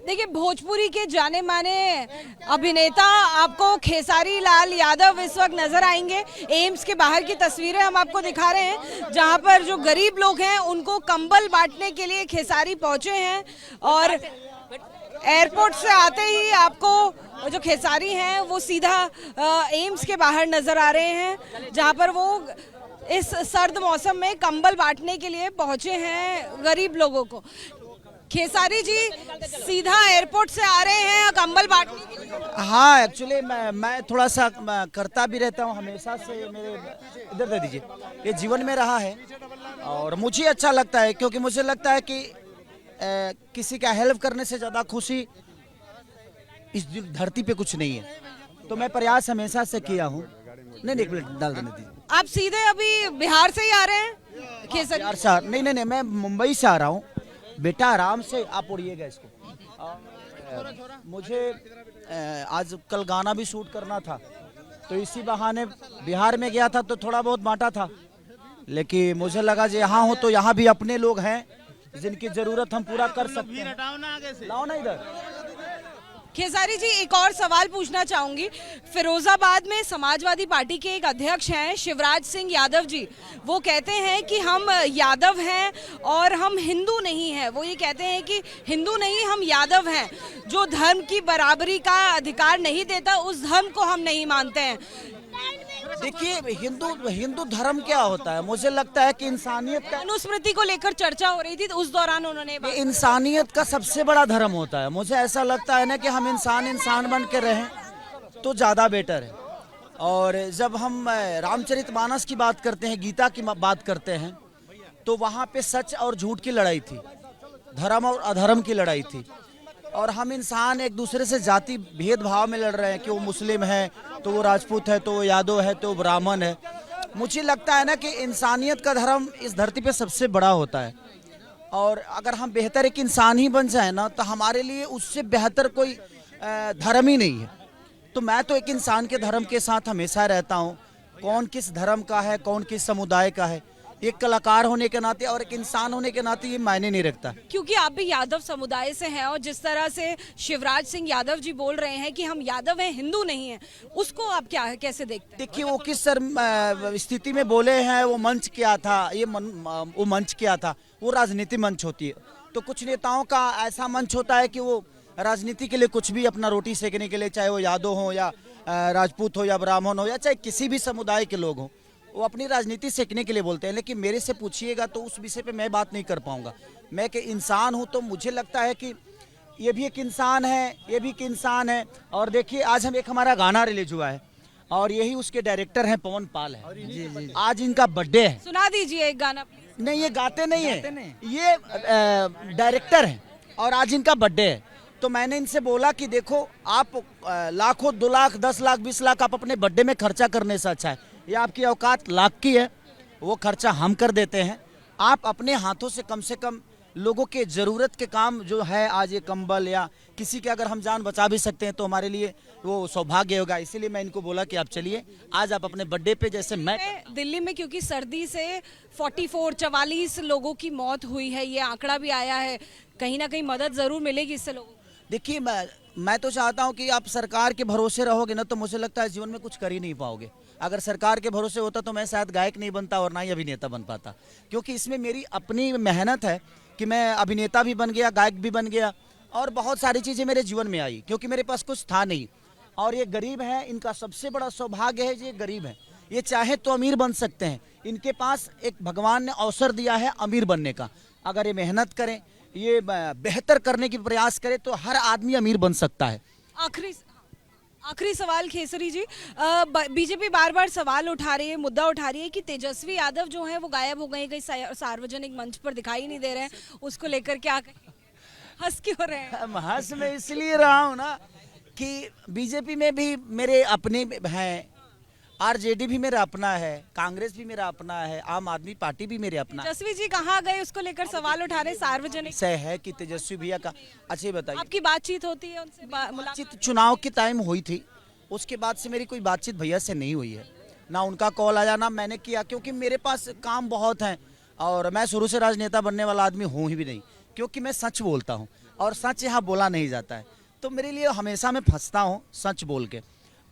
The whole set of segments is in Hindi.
देखिए, भोजपुरी के जाने माने अभिनेता आपको खेसारी लाल यादव इस वक्त नजर आएंगे। एम्स के बाहर की तस्वीरें हम आपको दिखा रहे हैं, जहां पर जो गरीब लोग हैं उनको कंबल बांटने के लिए खेसारी पहुंचे हैं। और एयरपोर्ट से आते ही आपको जो खेसारी हैं वो सीधा एम्स के बाहर नजर आ रहे हैं, जहां पर वो इस सर्द मौसम में कंबल बांटने के लिए पहुंचे हैं गरीब लोगों को। खेसारी जी सीधा एयरपोर्ट से आ रहे हैं कंबल बांटने के लिए। हाँ, एक्चुअली मैं थोड़ा सा करता भी रहता हूँ हमेशा से। मेरे इधर दे दीजिए, ये जीवन में रहा है और मुझे अच्छा लगता है, क्योंकि मुझे लगता है कि किसी का हेल्प करने से ज़्यादा खुशी इस धरती पे कुछ नहीं है। तो मैं प्रयास हमेशा से किया हूँ। नहीं, एक मिनट डाल देने दीजिए। आप सीधे अभी बिहार से ही आ रहे हैं खेसारी? यार सर, नहीं, मैं मुंबई से आ रहा हूँ। बेटा आराम से आप उड़िएगा इसको। मुझे आज कल गाना भी शूट करना था, तो इसी बहाने बिहार में गया था, तो थोड़ा बहुत बांटा था। लेकिन मुझे लगा जो यहाँ हो तो यहाँ भी अपने लोग हैं जिनकी जरूरत हम पूरा कर सकते हैं। लाओ ना इधर। खेसारी जी, एक और सवाल पूछना चाहूंगी। फिरोजाबाद में समाजवादी पार्टी के एक अध्यक्ष हैं शिवराज सिंह यादव जी, वो कहते हैं कि हम यादव हैं और हम हिंदू नहीं हैं। वो ये कहते हैं कि हिंदू नहीं, हम यादव हैं। जो धर्म की बराबरी का अधिकार नहीं देता, उस धर्म को हम नहीं मानते हैं। देखिए, हिंदू धर्म क्या होता है? मुझे लगता है कि इंसानियत का, मनुस्मृति को लेकर चर्चा हो रही थी, तो उस दौरान उन्होंने इंसानियत का सबसे बड़ा धर्म होता है। मुझे ऐसा लगता है ना कि हम इंसान बन के रहें तो ज़्यादा बेटर है। और जब हम रामचरितमानस की बात करते हैं, गीता की बात करते हैं, तो वहाँ पे सच और झूठ की लड़ाई थी, धर्म और अधर्म की लड़ाई थी। और हम इंसान एक दूसरे से जाति भेदभाव में लड़ रहे हैं कि वो मुस्लिम है तो वो राजपूत है, तो वो यादव है, तो वो ब्राह्मण है। मुझे लगता है ना कि इंसानियत का धर्म इस धरती पे सबसे बड़ा होता है। और अगर हम बेहतर एक इंसान ही बन जाए ना, तो हमारे लिए उससे बेहतर कोई धर्म ही नहीं है। तो मैं तो एक इंसान के धर्म के साथ हमेशा रहता हूँ। कौन किस धर्म का है, कौन किस समुदाय का है, एक कलाकार होने के नाते और एक इंसान होने के नाते ये मायने नहीं रखता। क्योंकि आप भी यादव समुदाय से हैं, और जिस तरह से शिवराज सिंह यादव जी बोल रहे हैं कि हम यादव हैं, हिंदू नहीं हैं, उसको आप कैसे देखते हैं? देखिए, वो किस स्थिति में बोले हैं, वो मंच क्या था, वो मंच क्या था? वो राजनीति मंच होती है। तो कुछ नेताओं का ऐसा मंच होता है कि वो राजनीति के लिए कुछ भी, अपना रोटी सेकने के लिए, चाहे वो यादव हो या राजपूत हो या ब्राह्मण हो या चाहे किसी भी समुदाय के लोग हों, वो अपनी राजनीति सेकने के लिए बोलते हैं। लेकिन मेरे से पूछिएगा तो उस विषय पे मैं बात नहीं कर पाऊंगा। मैं कि इंसान हूं, तो मुझे लगता है कि ये भी एक इंसान है, ये भी एक इंसान है। और देखिए, आज हम हमारा गाना रिलीज हुआ है और यही उसके डायरेक्टर हैं, पवन पाल है। जी। आज इनका बर्थडे है। सुना दीजिए एक गाना। नहीं, ये गाते नहीं है, ये डायरेक्टर है और आज इनका बर्थडे है। तो मैंने इनसे बोला कि देखो, आप लाखों, 2 लाख, 10 लाख, 20 लाख आप अपने बर्थडे में खर्चा करने से अच्छा है, ये आपकी औकात लाख की है, वो खर्चा हम कर देते हैं। आप अपने हाथों से कम लोगों के ज़रूरत के काम जो है, आज ये कंबल या किसी के अगर हम जान बचा भी सकते हैं तो हमारे लिए वो सौभाग्य होगा। इसीलिए मैं इनको बोला कि आप चलिए, आज आप अपने बर्थडे पे, जैसे मैं दिल्ली में क्योंकि सर्दी से 44 लोगों की मौत हुई है, ये आंकड़ा भी आया है, कहीं ना कहीं मदद ज़रूर मिलेगी इससे लोगों को। देखिए, मैं तो चाहता हूं कि आप सरकार के भरोसे रहोगे ना, तो मुझे लगता है जीवन में कुछ कर ही नहीं पाओगे। अगर सरकार के भरोसे होता तो मैं शायद गायक नहीं बनता और ना ही अभिनेता बन पाता, क्योंकि इसमें मेरी अपनी मेहनत है कि मैं अभिनेता भी बन गया, गायक भी बन गया, और बहुत सारी चीज़ें मेरे जीवन में आई, क्योंकि मेरे पास कुछ था नहीं। और ये गरीब है, इनका सबसे बड़ा सौभाग्य है, ये गरीब है, ये चाहे तो अमीर बन सकते हैं। इनके पास एक भगवान ने अवसर दिया है अमीर बनने का। अगर ये मेहनत करें, ये बेहतर करने की प्रयास करे, तो हर आदमी अमीर बन सकता है। आखिरी सवाल खेसरी जी, बीजेपी बार बार सवाल उठा रही है, मुद्दा उठा रही है कि तेजस्वी यादव जो है वो गायब हो गए, कहीं सार्वजनिक मंच पर दिखाई नहीं दे रहे हैं, उसको लेकर क्या हंस क्यों रहे हैं? हंस में इसलिए रहा हूँ ना कि बीजेपी में भी मेरे अपने हैं, आरजेडी भी मेरा अपना है, कांग्रेस भी मेरा अपना है, आम आदमी पार्टी भी मेरे अपना है। तेजस्वी जी कहाँ गए, उसको लेकर सवाल उठा रहे सार्वजनिक से है कि तेजस्वी भैया का। अच्छा बताइए, आपकी बातचीत होती है उनसे? बातचीत चुनाव के टाइम हुई थी, उसके बाद से मेरी कोई बातचीत भैया से नहीं हुई है। ना उनका कॉल आया, ना मैंने किया, क्योंकि मेरे पास काम बहुत हैं और मैं शुरू से राजनेता बनने वाला आदमी हूँ ही भी नहीं, क्योंकि मैं सच बोलता हूँ। और सच यहाँ बोला नहीं जाता है। तो मेरे लिए हमेशा मैं फंसता हूँ सच बोल के,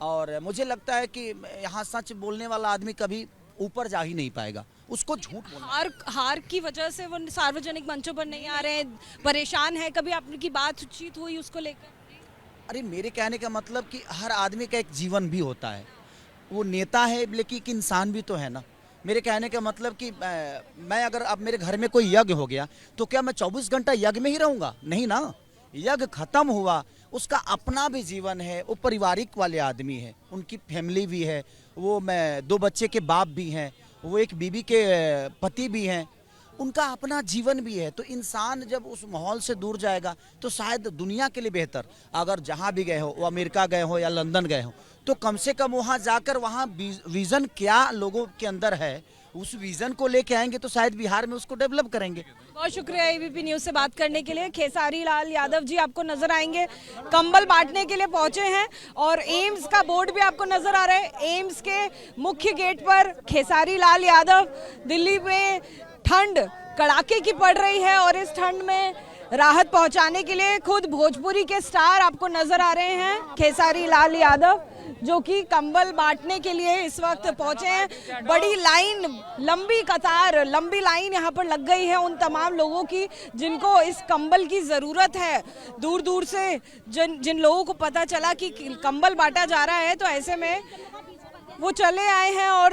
और मुझे लगता है कि यहाँ सच बोलने वाला आदमी कभी ऊपर जा ही नहीं पाएगा, उसको झूठ बोलना। हार की वजह से वो सार्वजनिक मंचों पर नहीं आ रहे हैं, परेशान है। कभी आपकी बातचीत हुई उसको लेकर? अरे मेरे कहने का मतलब कि हर आदमी का एक जीवन भी होता है, वो नेता है लेकिन एक इंसान भी तो है ना। मेरे कहने का मतलब कि मैं अगर अब मेरे घर में कोई यज्ञ हो गया तो क्या मैं 24 घंटा यज्ञ में ही रहूँगा? नहीं ना, यज्ञ खत्म हुआ, उसका अपना भी जीवन है, वो पारिवारिक वाले आदमी है, उनकी फैमिली भी है, वो मैं 2 बच्चे के बाप भी हैं, वो एक बीवी के पति भी हैं, उनका अपना जीवन भी है। तो इंसान जब उस माहौल से दूर जाएगा तो शायद दुनिया के लिए बेहतर, अगर जहाँ भी गए हो, वो अमेरिका गए हो या लंदन गए हो, तो कम से कम वहाँ जाकर वहाँ विज़न क्या लोगों के अंदर है उस विज़न को लेके आएंगे तो शायद बिहार में उसको डेवलप करेंगे। बहुत शुक्रिया एबीपी न्यूज से बात करने के लिए। खेसारी लाल यादव जी आपको नजर आएंगे, कंबल बांटने के लिए पहुंचे हैं, और एम्स का बोर्ड भी आपको नजर आ रहा है। एम्स के मुख्य गेट पर खेसारी लाल यादव। दिल्ली में ठंड कड़ाके की पड़ रही है और इस ठंड में राहत पहुंचाने के लिए खुद भोजपुरी के स्टार आपको नजर आ रहे हैं, खेसारी लाल यादव, जो कि कंबल बांटने के लिए इस वक्त पहुंचे हैं। बड़ी लाइन, लंबी कतार, लंबी लाइन यहाँ पर लग गई है उन तमाम लोगों की जिनको इस कंबल की ज़रूरत है। दूर दूर से जिन लोगों को पता चला कि कंबल बांटा जा रहा है तो ऐसे में वो चले आए हैं और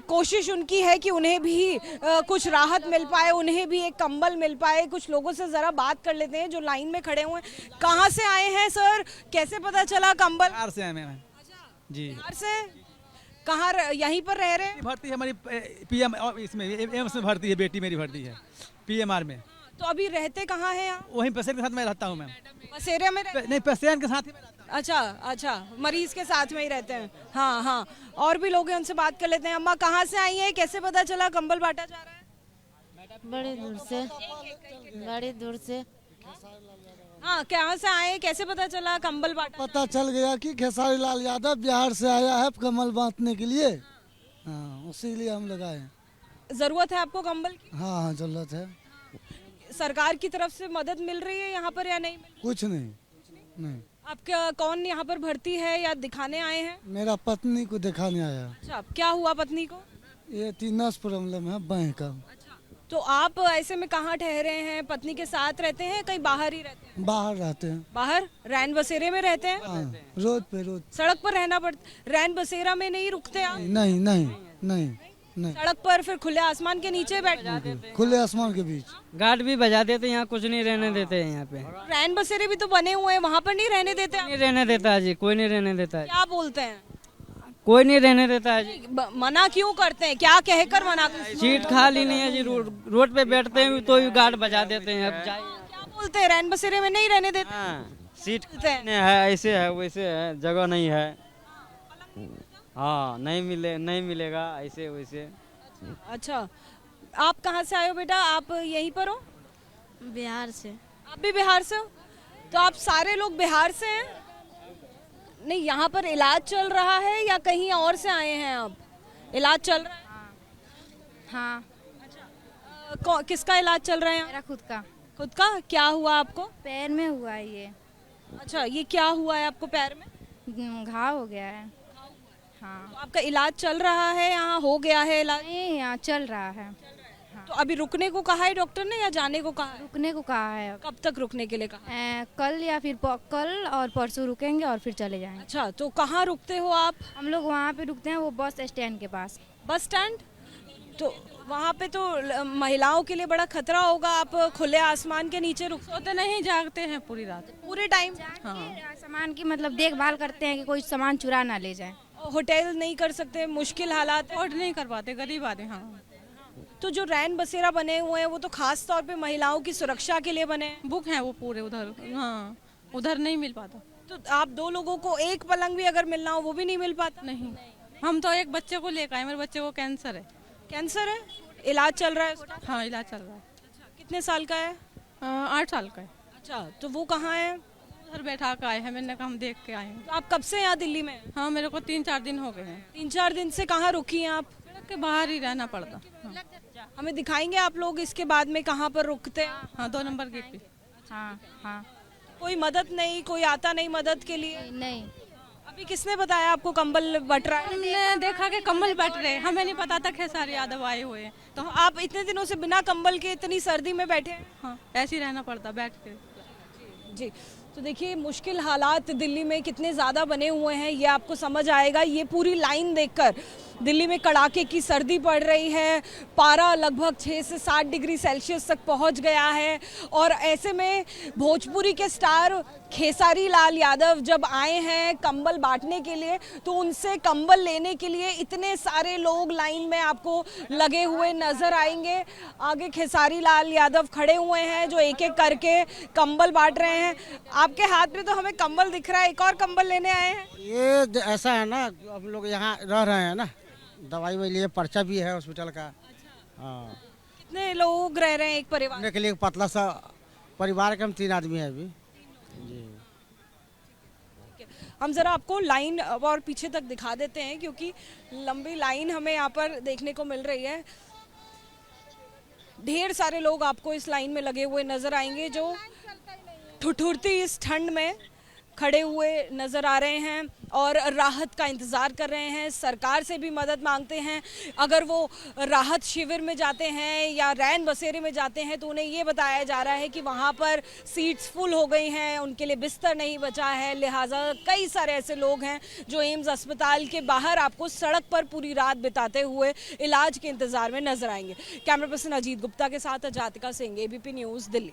कोशिश उनकी है कि उन्हें भी कुछ राहत मिल पाए, उन्हें भी एक कंबल मिल पाए। कुछ लोगों से ज़रा बात कर लेते हैं जो लाइन में खड़े हुए हैं। कहाँ से आए हैं सर, कैसे पता चला कंबल? बिहार से आए मैं जी। बिहार से? कहाँ यहीं पर रह रहे हैं? भर्ती है हमारी पीएम, इसमें एम्स में भर्ती है, बेटी मेरी भर्ती है पीएमआर में। तो अभी रहते कहाँ हैं यहाँ? वहीं पेशेंट के साथ मैं रहता हूँ मैम। बसेरे में नहीं, पेशेंट के साथ ही मैं रहता हूँ। अच्छा अच्छा, मरीज के साथ में ही रहते हैं। हाँ हाँ, और भी लोग हैं, उनसे बात कर लेते हैं। अम्मा कहाँ से आई हैं, कैसे पता चला कंबल बांटा जा रहा है? बड़ी दूर से, बड़ी दूर से। हाँ, कहाँ से आए, कैसे पता चला कंबल बांटा? पता चल गया कि खेसारी लाल यादव बिहार से आया है कमल बांटने के लिए। हाँ, उसी लिए हम लोग आए हैं। जरूरत है आपको कंबल की? हाँ हाँ, जरूरत है। सरकार की तरफ से मदद मिल रही है यहाँ पर या नहीं? कुछ नहीं, नहीं। आपका कौन यहाँ पर भर्ती है या दिखाने आए हैं? मेरा पत्नी को दिखाने आया। अच्छा, क्या हुआ पत्नी को? ये नस प्रॉब्लम है बैंक का। तो आप ऐसे में कहाँ ठहरे हैं? पत्नी के साथ रहते हैं, कहीं बाहर ही रहते हैं? बाहर रहते हैं। बाहर रैन बसेरे में रहते हैं? हाँ, रोड पे रोड। सड़क पर रहना पड़ता? रैन बसेरा में नहीं रुकते आप? नहीं नहीं नहीं नहीं। सड़क पर फिर खुले आसमान के नीचे बैठ जाते? खुले आसमान के बीच। गार्ड भी बजा देते, यहाँ कुछ नहीं रहने देते हैं। यहाँ पे रैन बसेरे भी तो बने हुए हैं, वहाँ पर नहीं रहने देते? नहीं रहने देता है जी, कोई नहीं रहने देता है। क्या बोलते हैं? कोई नहीं रहने देता है जी। मना क्यों करते हैं, क्या कहकर मना करते हैं? सीट खाली नहीं है जी, रोड पे बैठते हैं तो भी गार्ड बजा देते हैं। अब जाइए। क्या बोलते हैं, रैन बसेरे में नहीं रहने देते? हाँ, सीट बोलते हैं। है, ऐसे है वैसे है, जगह नहीं है। हाँ, नहीं मिलेगा, ऐसे वैसे। अच्छा, आप कहाँ से आए हो बेटा? आप यहीं पर हो? बिहार से। आप भी बिहार से हो? तो आप सारे लोग बिहार से हैं? नहीं, यहाँ पर इलाज चल रहा है या कहीं और से आए हैं आप? इलाज चल रहा है? हाँ, किसका इलाज चल रहा है यहाँ? मेरा खुद का खुद का? क्या हुआ आपको? पैर में हुआ है ये। अच्छा, ये क्या हुआ है आपको पैर में? घाव हो गया है। हाँ, तो आपका इलाज चल रहा है यहाँ, हो गया है इलाज? नहीं, यहाँ चल रहा है। तो अभी रुकने को कहा है डॉक्टर ने या जाने को कहा है? रुकने को कहा है। कब तक रुकने के लिए कहा है? कल या फिर कल और परसों रुकेंगे और फिर चले जाएंगे। अच्छा, तो कहाँ रुकते हो आप? हम लोग वहाँ पे रुकते हैं, वो बस स्टैंड के पास। Bus stand? तो वहाँ पे तो महिलाओं के लिए बड़ा खतरा होगा, आप खुले आसमान के नीचे रुक सोते नहीं, जागते हैं पूरी रात। पूरे टाइम? हाँ, सामान की मतलब देखभाल करते हैं कि कोई सामान चुरा ना ले जाए। होटल नहीं कर सकते, मुश्किल हालात है। अफोर्ड नहीं कर पाते, गरीब आदमी। हाँ, तो जो रैन बसेरा बने हुए हैं वो तो खास तौर पे महिलाओं की सुरक्षा के लिए बने हैं। बुक है वो पूरे उधर। हाँ, उधर नहीं मिल पाता। तो आप 2 लोगों को एक पलंग भी अगर मिलना हो वो भी नहीं मिल पाता? नहीं, हम तो एक बच्चे को लेकर आए, मेरे बच्चे को कैंसर है। कैंसर है? इलाज चल रहा है उसका? हाँ, इलाज चल रहा है। कितने साल का है? 8 साल का है। अच्छा, तो वो कहाँ है? उधर बैठा कर आए हैं, मैंने कहा हम देख के आए हैं। तो आप कब से यहाँ दिल्ली में हैं? हाँ, मेरे को 3-4 दिन हो गए हैं। 3-4 दिन से कहाँ रुकी हैं आप? सड़क के बाहर ही रहना पड़ता। हाँ, हमें दिखाएंगे आप लोग इसके बाद में कहाँ पर रुकते हैं? हाँ, 2 नंबर गेट पे। हाँ हाँ। कोई मदद नहीं, कोई आता नहीं मदद के लिए? नहीं, अभी किसने बताया आपको कंबल बट रहा है? हमने देखा कि कम्बल बट रहे, हमें नहीं पता था खेसारी यादव आए हुए हैं। तो आप इतने दिनों से बिना कंबल के इतनी सर्दी में बैठे हैं? हाँ, ऐसे ही रहना पड़ता बैठ के। जी, तो देखिए मुश्किल हालात दिल्ली में कितने ज़्यादा बने हुए हैं ये आपको समझ आएगा। ये पूरी लाइन देखकर दिल्ली में कड़ाके की सर्दी पड़ रही है, पारा लगभग 6 से 7 डिग्री सेल्सियस तक पहुंच गया है। और ऐसे में भोजपुरी के स्टार खेसारी लाल यादव जब आए हैं कंबल बांटने के लिए, तो उनसे कंबल लेने के लिए इतने सारे लोग लाइन में आपको लगे हुए नजर आएंगे। आगे खेसारी लाल यादव खड़े हुए हैं जो एक एक करके कंबल बांट रहे हैं। आपके हाथ में तो हमें कंबल दिख रहा है, एक और कंबल लेने आए हैं? ये ऐसा है ना, अब लोग यहाँ रह रहे हैं ना, दवाई वाई लिए, पर्चा भी है हॉस्पिटल का। हाँ, कितने लोग रह रहे हैं एक परिवार? रहने के लिए पतला सा परिवार के हम 3 आदमी हैं अभी जी। हम जरा आपको लाइन और पीछे तक दिखा देते हैं क्योंकि लंबी लाइन हमें यहाँ पर देखने को मिल रही है। ढेर सारे लोग आपको इस लाइन में लगे हुए नजर आएंगे जो ठुठुरती इस ठंड में खड़े हुए नजर आ रहे हैं और राहत का इंतज़ार कर रहे हैं, सरकार से भी मदद मांगते हैं। अगर वो राहत शिविर में जाते हैं या रैन बसेरे में जाते हैं तो उन्हें ये बताया जा रहा है कि वहाँ पर सीट्स फुल हो गई हैं, उनके लिए बिस्तर नहीं बचा है। लिहाजा कई सारे ऐसे लोग हैं जो एम्स अस्पताल के बाहर आपको सड़क पर पूरी रात बिताते हुए इलाज के इंतज़ार में नजर आएंगे। कैमरा पर्सन अजीत गुप्ता के साथ अजातिका सिंह, ABP न्यूज़, दिल्ली।